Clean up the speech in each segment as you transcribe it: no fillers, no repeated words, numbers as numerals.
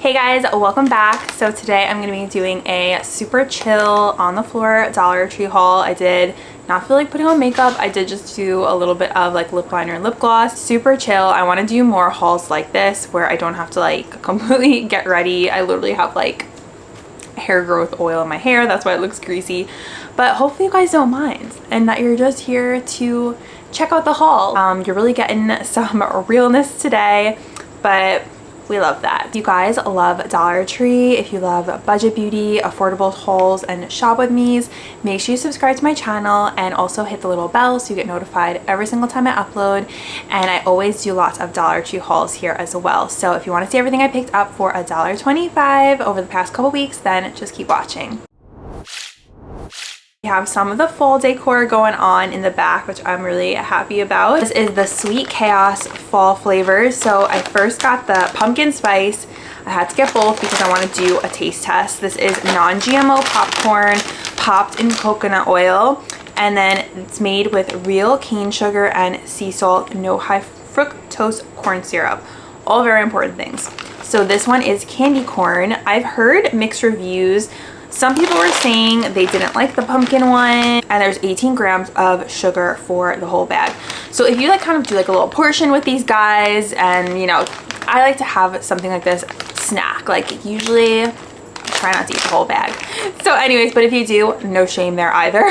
Hey guys, welcome back. So today I'm going to be doing a super chill on the floor Dollar Tree haul. I did not feel like putting on makeup. I did just do a little bit of like lip liner and lip gloss. Super chill. I want to do more hauls like this where I don't have to like completely get ready. I literally have like hair growth oil in my hair. That's why it looks greasy. But hopefully you guys don't mind and that you're just here to check out the haul. You're really getting some realness today, but we love that. If you guys love Dollar Tree, if you love budget beauty, affordable hauls, and shop with me's, make sure you subscribe to my channel and also hit the little bell so you get notified every single time I upload. And I always do lots of Dollar Tree hauls here as well. So if you want to see everything I picked up for $1.25 over the past couple weeks, then just keep watching. We have some of the fall decor going on in the back, which I'm really happy about. This is the Sweet Chaos fall flavors. So I first got the pumpkin spice. I had to get both because I want to do a taste test. This is non-GMO popcorn popped in coconut oil, and then it's made with real cane sugar and sea salt, no high fructose corn syrup. All very important things. So this one is candy corn. I've heard mixed reviews. Some people were saying they didn't like the pumpkin one, and there's 18 grams of sugar for the whole bag. So if you like kind of do like a little portion with these guys, and you know, I like to have something like this snack. Like usually I try not to eat the whole bag. So anyways, but if you do, no shame there either.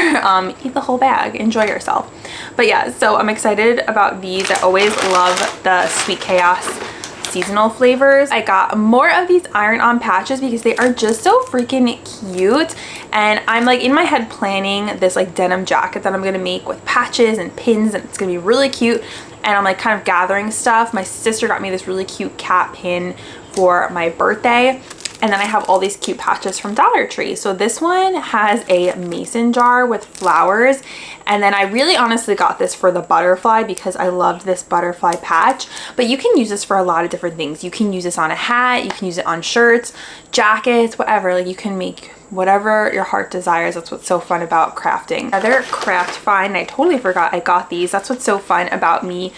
Eat the whole bag, enjoy yourself. But yeah, so I'm excited about these. I always love the Sweet Chaos seasonal flavors. I got more of these iron-on patches because they are just so freaking cute, and I'm like in my head planning this like denim jacket that I'm gonna make with patches and pins, and it's gonna be really cute. And I'm like kind of gathering stuff. My sister got me this really cute cat pin for my birthday, and then I have all these cute patches from Dollar Tree. So this one has a mason jar with flowers, and then I really honestly got this for the butterfly because I loved this butterfly patch. But you can use this for a lot of different things. You can use this on a hat, you can use it on shirts, jackets, whatever. Like you can make whatever your heart desires. That's what's so fun about crafting. Another craft find, I totally forgot I got these. That's what's so fun about me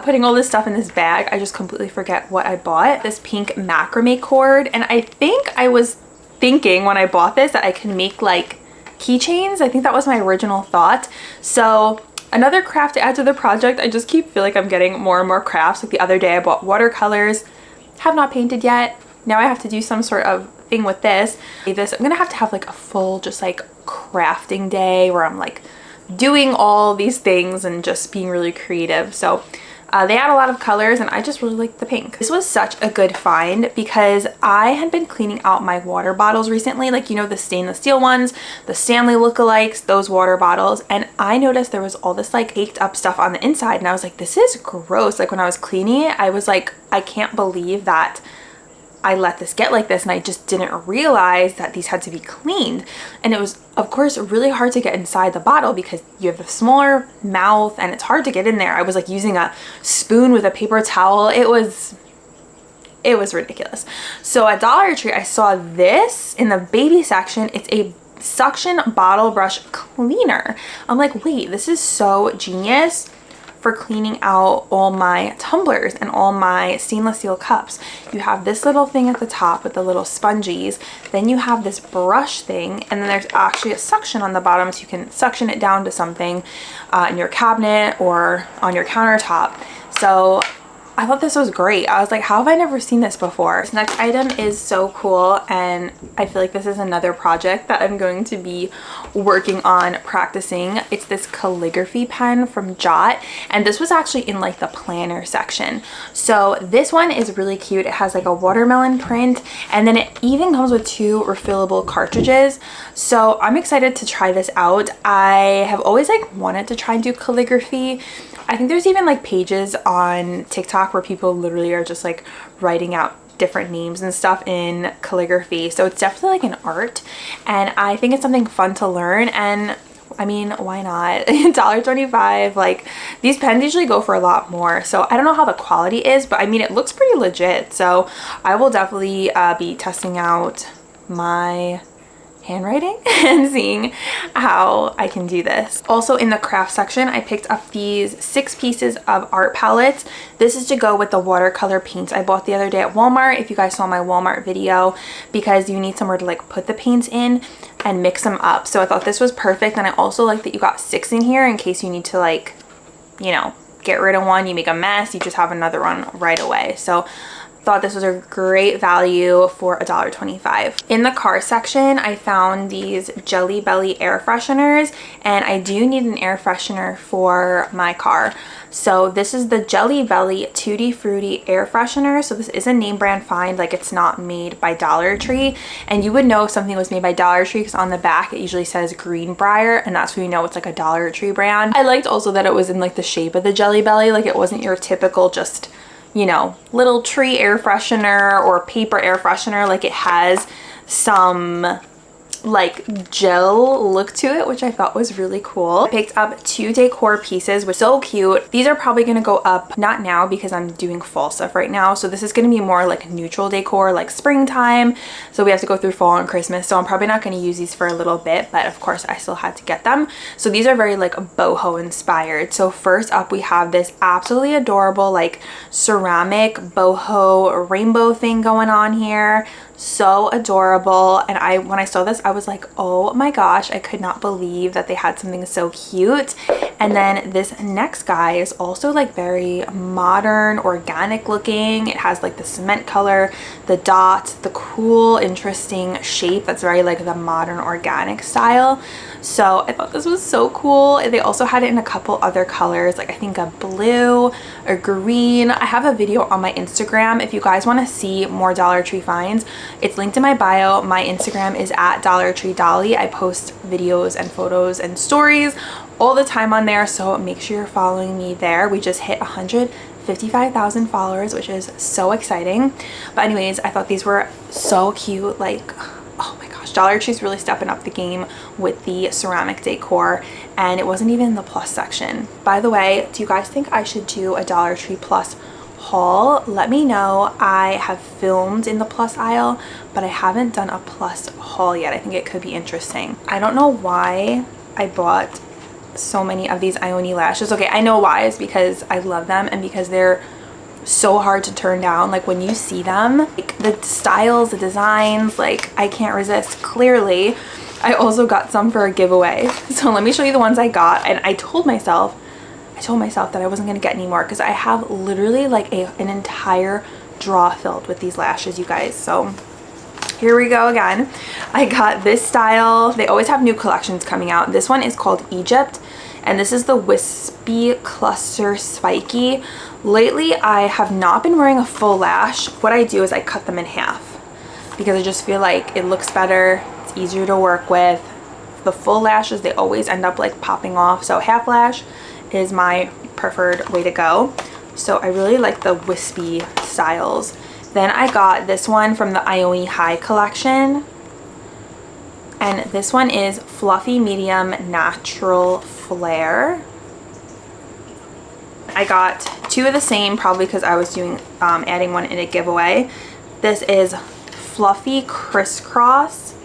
putting all this stuff in this bag. I just completely forget what I bought. This pink macrame cord, and I think I was thinking when I bought this that I can make like keychains. I think that was my original thought. So another craft to add to the project. I just feel like I'm getting more and more crafts. Like the other day I bought watercolors, have not painted yet. Now I have to do some sort of thing with this. I'm gonna have to have like a full just like crafting day where I'm like doing all these things and just being really creative. So they add a lot of colors, and I just really like the pink. This was such a good find because I had been cleaning out my water bottles recently, like, you know, the stainless steel ones, the Stanley lookalikes, those water bottles, and I noticed there was all this like caked up stuff on the inside, and I was like, this is gross. Like when I was cleaning it, I was like, I can't believe that I let this get like this, and I just didn't realize that these had to be cleaned. And it was of course really hard to get inside the bottle because you have a smaller mouth and it's hard to get in there. I was like using a spoon with a paper towel. It was ridiculous. So at Dollar Tree I saw this in the baby section. It's a suction bottle brush cleaner. I'm like, wait, this is so genius for cleaning out all my tumblers and all my stainless steel cups. You have this little thing at the top with the little spongies, then you have this brush thing, and then there's actually a suction on the bottom so you can suction it down to something in your cabinet or on your countertop. So I thought this was great. I was like, how have I never seen this before? This next item is so cool, and I feel like this is another project that I'm going to be working on practicing. It's this calligraphy pen from Jot, and this was actually in like the planner section. So this one is really cute. It has like a watermelon print, and then it even comes with 2 refillable cartridges. So I'm excited to try this out. I have always like wanted to try and do calligraphy. I think there's even like pages on TikTok where people literally are just like writing out different names and stuff in calligraphy. So it's definitely like an art, and I think it's something fun to learn. And I mean, why not? $1.25. Like these pens usually go for a lot more. So I don't know how the quality is, but I mean, it looks pretty legit. So I will definitely be testing out my handwriting and seeing how I can do this. Also in the craft section, I picked up these 6 pieces of art palettes. This is to go with the watercolor paints I bought the other day at Walmart, if you guys saw my Walmart video, because you need somewhere to like put the paints in and mix them up. So I thought this was perfect, and I also like that you got 6 in here in case you need to, like, you know, get rid of one, you make a mess, you just have another one right away. So thought this was a great value for $1.25. In the car section, I found these Jelly Belly air fresheners, and I do need an air freshener for my car. So this is the Jelly Belly Tutti Frutti air freshener. So this is a name brand find, like it's not made by Dollar Tree, and you would know if something was made by Dollar Tree because on the back it usually says Greenbrier, and that's when you know it's like a Dollar Tree brand. I liked also that it was in like the shape of the Jelly Belly, like it wasn't your typical just, you know, little tree air freshener or paper air freshener. Like it has some like gel look to it, which I thought was really cool. I picked up 2 decor pieces, which are so cute. These are probably going to go up, not now because I'm doing fall stuff right now, so this is going to be more like neutral decor, like springtime, so we have to go through fall and Christmas, so I'm probably not going to use these for a little bit, but of course I still had to get them. So these are very like boho inspired. So first up we have this absolutely adorable like ceramic boho rainbow thing going on here. So adorable, and when I saw this I was like, oh my gosh, I could not believe that they had something so cute. And then this next guy is also like very modern, organic looking. It has like the cement color, the dots, the cool interesting shape that's very like the modern organic style. So I thought this was so cool. They also had it in a couple other colors, like I think a blue, a green. I have a video on my Instagram if you guys want to see more Dollar Tree finds. It's linked in my bio. My Instagram is at Dollar Tree Dolly. I post videos and photos and stories all the time on there, so make sure you're following me there. We just hit 155,000 followers, which is so exciting. But anyways, I thought these were so cute. Like, oh my gosh, Dollar Tree's really stepping up the game with the ceramic decor, and it wasn't even in the plus section. By the way, do you guys think I should do a Dollar Tree plus haul? Let me know. I have filmed in the plus aisle, but I haven't done a plus haul yet. I think it could be interesting. I don't know why I bought so many of these Ioni lashes. Okay, I know why. It's because I love them and because they're so hard to turn down. Like when you see them, like the styles, the designs, like I can't resist. Clearly I also got some for a giveaway, so let me show you the ones I got. And I told myself that I wasn't going to get any more because I have literally like an entire drawer filled with these lashes, you guys. So here we go again. I got this style. They always have new collections coming out. This one is called Egypt, and this is the Wispy Cluster Spiky. Lately I have not been wearing a full lash. What I do is I cut them in half because I just feel like it looks better, it's easier to work with. The full lashes, they always end up like popping off, so half lash is my preferred way to go. So I really like the wispy styles. Then I got this one from the Ioni High collection, and this one is Fluffy Medium Natural Flare. I got 2 of the same, probably because I was doing adding one in a giveaway. This is Fluffy Crisscross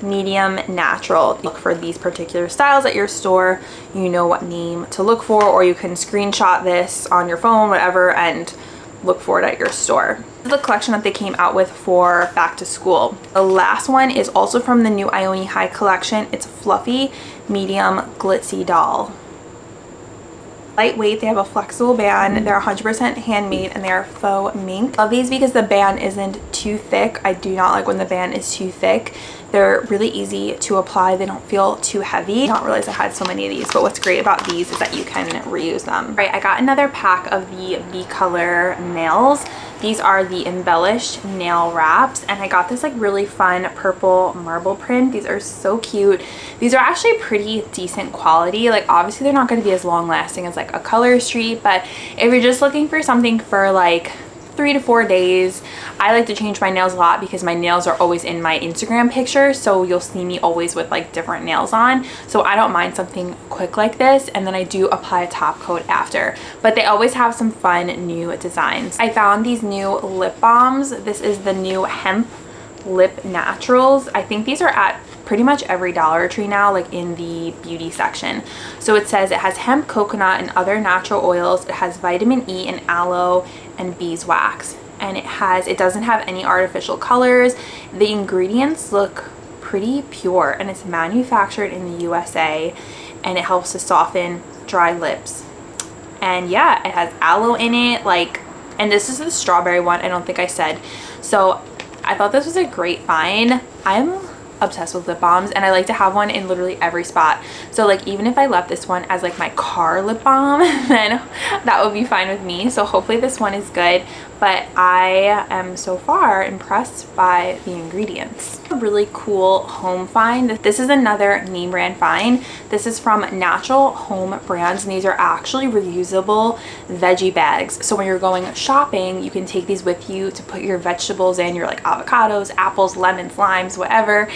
Medium Natural. Look for these particular styles at your store. You know what name to look for, or you can screenshot this on your phone, whatever, and look for it at your store. This is the collection that they came out with for back to school. The last one is also from the new Ioni High collection. It's Fluffy Medium Glitzy Doll. Lightweight, they have a flexible band, they're 100% handmade, and they are faux mink. Love these because the band isn't too thick. I do not like when the band is too thick. They're really easy to apply. They don't feel too heavy. I did not realize I had so many of these, but what's great about these is that you can reuse them. All right, I got another pack of the B-Color nails. These are the embellished nail wraps, and I got this like really fun purple marble print. These are so cute. These are actually pretty decent quality. Like obviously they're not going to be as long lasting as like a Color Street, but if you're just looking for something for like 3 to 4 days. I like to change my nails a lot because my nails are always in my Instagram picture, so you'll see me always with like different nails on, so I don't mind something quick like this, and then I do apply a top coat after. But they always have some fun new designs. I found these new lip balms. This is the new Hemp Lip Naturals. I think these are at pretty much every Dollar Tree now, like in the beauty section. So it says it has hemp, coconut, and other natural oils. It has vitamin E and aloe and beeswax. And it doesn't have any artificial colors. The ingredients look pretty pure, and it's manufactured in the USA, and it helps to soften dry lips. And yeah, it has aloe in it, like, and this is the strawberry one, I don't think I said. So I thought this was a great find. I'm obsessed with lip balms, and I like to have one in literally every spot. So like even if I left this one as like my car lip balm, then that would be fine with me. So hopefully this one is good, but I am so far impressed by the ingredients. A really cool home find. This is another name brand find. This is from Natural Home Brands, and these are actually reusable veggie bags. So when you're going shopping, you can take these with you to put your vegetables in, your like avocados, apples, lemons, limes, whatever,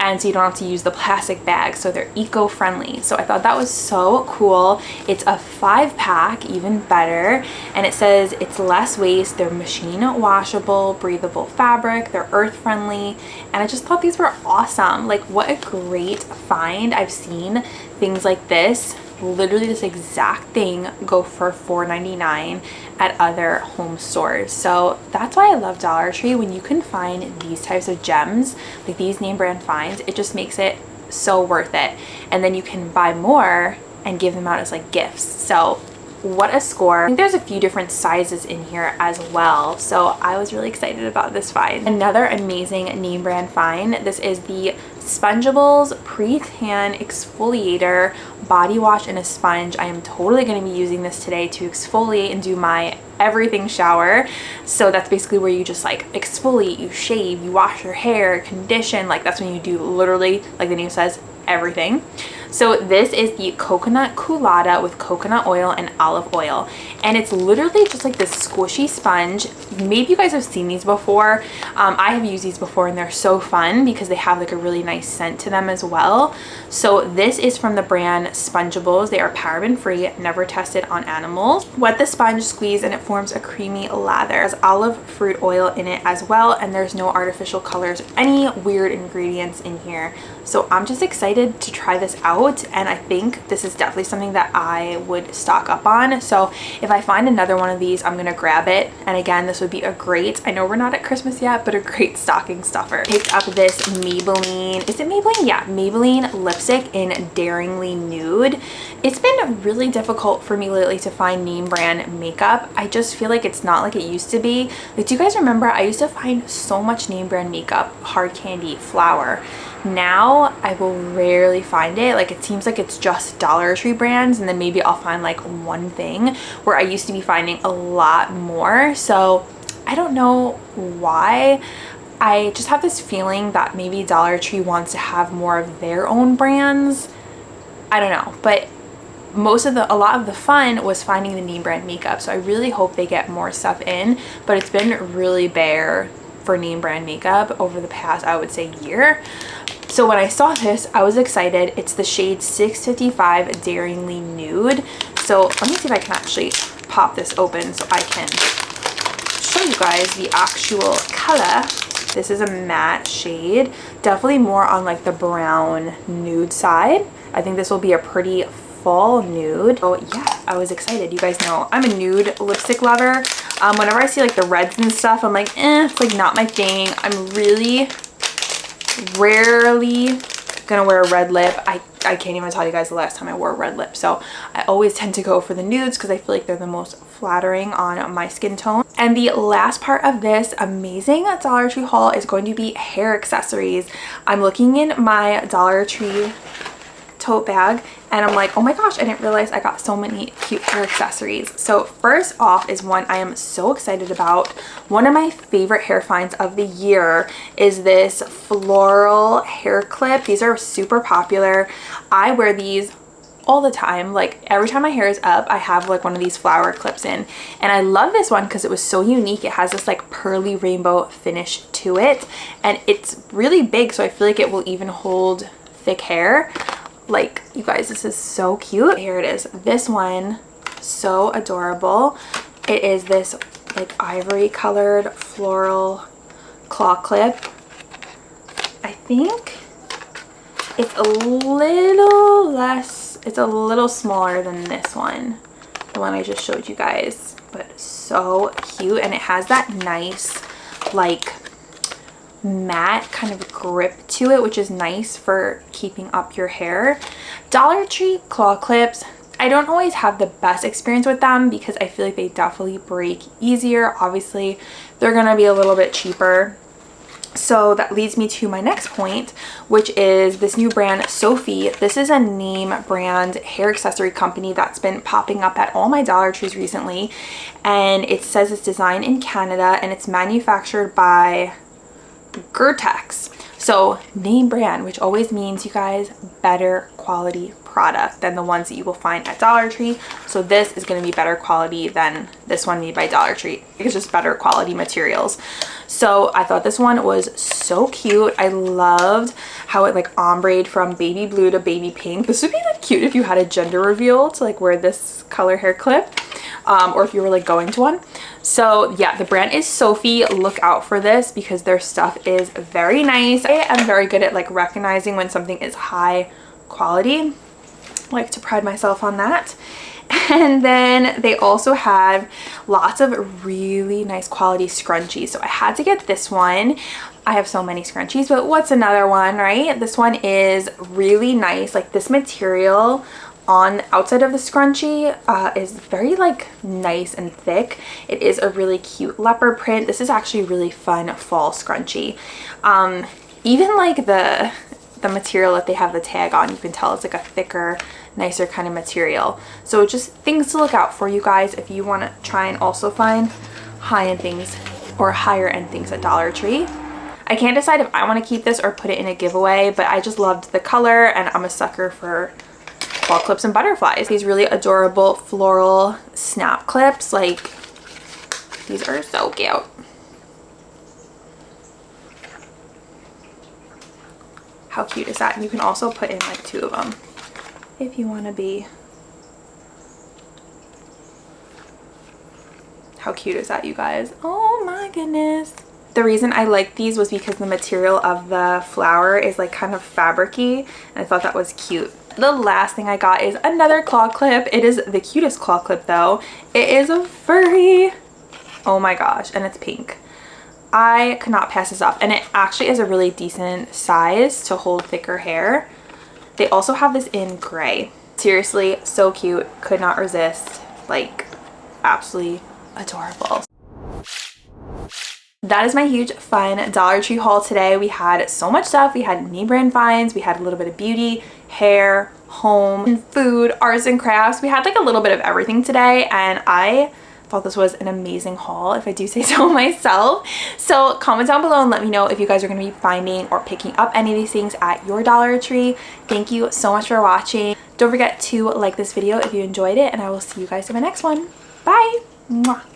and so you don't have to use the plastic bags. So they're eco-friendly. So I thought that was so cool. It's a 5-pack, even better, and it says it's less waste. They're machine washable, breathable fabric, they're earth friendly, and I just thought these were awesome. Like, what a great find. I've seen things like this, literally this exact thing, go for $4.99 at other home stores. So that's why I love Dollar Tree. When you can find these types of gems, like these name brand finds, it just makes it so worth it. And then you can buy more and give them out as like gifts. So what a score. I think there's a few different sizes in here as well, so I was really excited about this find. Another amazing name brand find. This is the Spongeables Pre-Tan Exfoliator Body Wash in a Sponge. I am totally going to be using this today to exfoliate and do my everything shower. So that's basically where you just like exfoliate, you shave, you wash your hair, condition, like that's when you do literally, like the name says, everything. So this is the coconut culotta with coconut oil and olive oil, and it's literally just like this squishy sponge. Maybe you guys have seen these before. I have used these before, and they're so fun because they have like a really nice scent to them as well. So this is from the brand Spongeables. They are paraben free, never tested on animals. Wet the sponge, squeeze, and it forms a creamy lather. There's olive fruit oil in it as well, and there's no artificial colors or any weird ingredients in here. So I'm just excited to try this out, and I think this is definitely something that I would stock up on. So if I find another one of these, I'm gonna grab it. And again, this would be a great, I know we're not at Christmas yet, but a great stocking stuffer. Picked up this Maybelline, is it Maybelline? Yeah, Maybelline lipstick in Daringly Nude. It's been really difficult for me lately to find name brand makeup. I just feel like it's not like it used to be. Like, do you guys remember? I used to find so much name brand makeup, hard candy, flour. Now I will rarely find it. Like, it seems like it's just Dollar Tree brands, and then maybe I'll find like one thing, where I used to be finding a lot more. So I don't know why. I just have this feeling that maybe Dollar Tree wants to have more of their own brands. I don't know, but a lot of the fun was finding the name brand makeup. So I really hope they get more stuff in, but it's been really bare for name brand makeup over the past, I would say, year. So when I saw this, I was excited. It's the shade 655 Daringly Nude. So let me see if I can actually pop this open so I can show you guys the actual color. This is a matte shade, definitely more on like the brown nude side. I think this will be a pretty fall nude. Oh yeah, I was excited. You guys know I'm a nude lipstick lover. Whenever I see like the reds and stuff, I'm like, it's like not my thing. I'm really rarely gonna wear a red lip. I can't even tell you guys the last time I wore a red lip. So I always tend to go for the nudes because I feel like they're the most flattering on my skin tone. And the last part of this amazing Dollar Tree haul is going to be hair accessories. I'm looking in my Dollar Tree tote bag, and I'm like, oh my gosh, I didn't realize I got so many cute hair accessories. So first off is one I am so excited about. One of my favorite hair finds of the year is this floral hair clip. These are super popular. I wear these all the time. Like, every time my hair is up, I have like one of these flower clips in, and I love this one because it was so unique. It has this like pearly rainbow finish to it, and it's really big, so I feel like it will even hold thick hair. Like, you guys, this is so cute. Here it is. This one, so adorable. It is this like ivory colored floral claw clip. I think It's a little less, it's a little smaller than this one, the one I just showed you guys, but so cute. And it has that nice like matte kind of grip to it, which is nice for keeping up your hair. Dollar Tree claw clips, I don't always have the best experience with them because I feel like they definitely break easier. Obviously they're gonna be a little bit cheaper. So that leads me to my next point, which is this new brand, Sophie. This is a name brand hair accessory company that's been popping up at all my Dollar Trees recently. And it says it's designed in Canada and it's manufactured by Gertex. So name brand, which always means, you guys, better quality product than the ones that you will find at Dollar Tree. So this is going to be better quality than this one made by Dollar Tree. It's just better quality materials. So I thought this one was so cute. I loved how it like ombre from baby blue to baby pink. This would be like cute if you had a gender reveal to like wear this color hair clip, or if you were like going to one. So yeah, the brand is Sophie. Look out for this because their stuff is very nice. I am very good at like recognizing when something is high quality. I like to pride myself on that. And then they also have lots of really nice quality scrunchies. So I had to get this one. I have so many scrunchies, but what's another one, right? This one is really nice. Like this material on the outside of the scrunchie is very like nice and thick. It is a really cute leopard print. This is actually a really fun fall scrunchie. Even like the material that they have the tag on, you can tell it's like a thicker, nicer kind of material. So just things to look out for, you guys, if you want to try and also find high-end things or higher end things at Dollar Tree. I can't decide if I want to keep this or put it in a giveaway, but I just loved the color and I'm a sucker for claw clips and butterflies. These really adorable floral snap clips, like these are so cute. How cute is that? And you can also put in like 2 of them if you want to be. How cute is that, you guys? Oh my goodness. The reason I like these was because the material of the flower is like kind of fabric-y, and I thought that was cute. The last thing I got is another claw clip. It is the cutest claw clip though. It is a furry. Oh my gosh, and it's pink. I could not pass this up, and it actually is a really decent size to hold thicker hair. They also have this in gray. Seriously, so cute. Could not resist. Like, absolutely adorable. That is my huge fun Dollar Tree haul today. We had so much stuff. We had name brand finds. We had a little bit of beauty, hair, home, food, arts and crafts. We had like a little bit of everything today, and I thought this was an amazing haul, if I do say so myself. So comment down below and let me know if you guys are going to be finding or picking up any of these things at your Dollar Tree. Thank you so much for watching. Don't forget to like this video if you enjoyed it, and I will see you guys in my next one. Bye! Mwah.